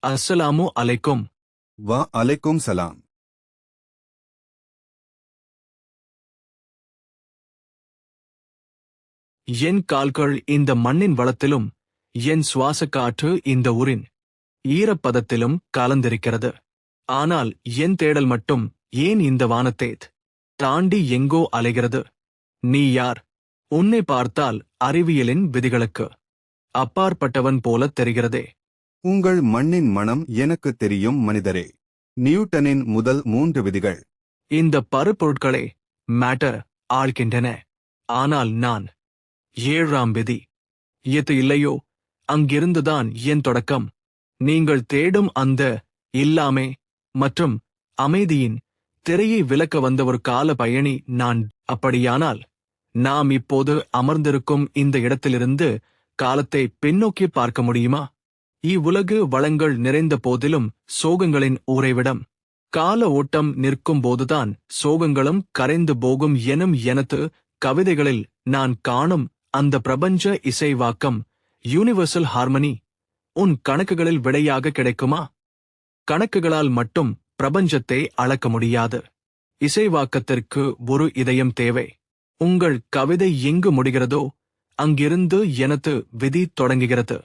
அஸ்ஸலாமு அலைக்கும். வ அலைக்கும் சலாம். என் கால்கள் இந்த மண்ணின் வளத்திலும் என் சுவாச காற்று இந்த ஊரின் ஈரப்பதத்திலும் கலந்திருக்கிறது. ஆனால் என் தேடல் மட்டும் ஏன் இந்த வானத்தைத் தாண்டி எங்கோ அலைகிறது? நீ யார்? உன்னை பார்த்தால் அறிவியலின் விதிகளுக்கு அப்பாற்பட்டவன் போலத் தெரிகிறதே. உங்கள் மண்ணின் மனம் எனக்கு தெரியும் மனிதரே. நியூட்டனின் முதல் 3 விதிகள். இந்த பருப்பொருட்களே மேட்டர் ஆழ்கின்றன. ஆனால் நான் 7ஆம் விதி. எது இல்லையோ அங்கிருந்துதான் என் தொடக்கம். நீங்கள் தேடும் அந்த இல்லாமே மற்றும் அமைதியின் திரையை விலக்க வந்த ஒரு கால பயணி நான். அப்படியானால் நாம் இப்போது அமர்ந்திருக்கும் இந்த இடத்திலிருந்து காலத்தை பின்னோக்கி பார்க்க முடியுமா? இவ்வுலகு வளங்கள் நிறைந்த போதிலும் சோகங்களின் உறைவிடம். கால ஓட்டம் நிற்கும் போதுதான் சோகங்களும் கரைந்து போகும் எனும் எனது கவிதைகளில் நான் காணும் அந்த பிரபஞ்ச இசைவாக்கம், யூனிவர்சல் ஹார்மனி, உன் கணக்குகளில் விடையாக கிடைக்குமா? கணக்குகளால் மட்டும் பிரபஞ்சத்தை அளக்க முடியாது. இசைவாக்கத்திற்கு ஒரு இதயம் தேவை. உங்கள் கவிதை எங்கு முடிகிறதோ அங்கிருந்து எனது விதி தொடங்குகிறது.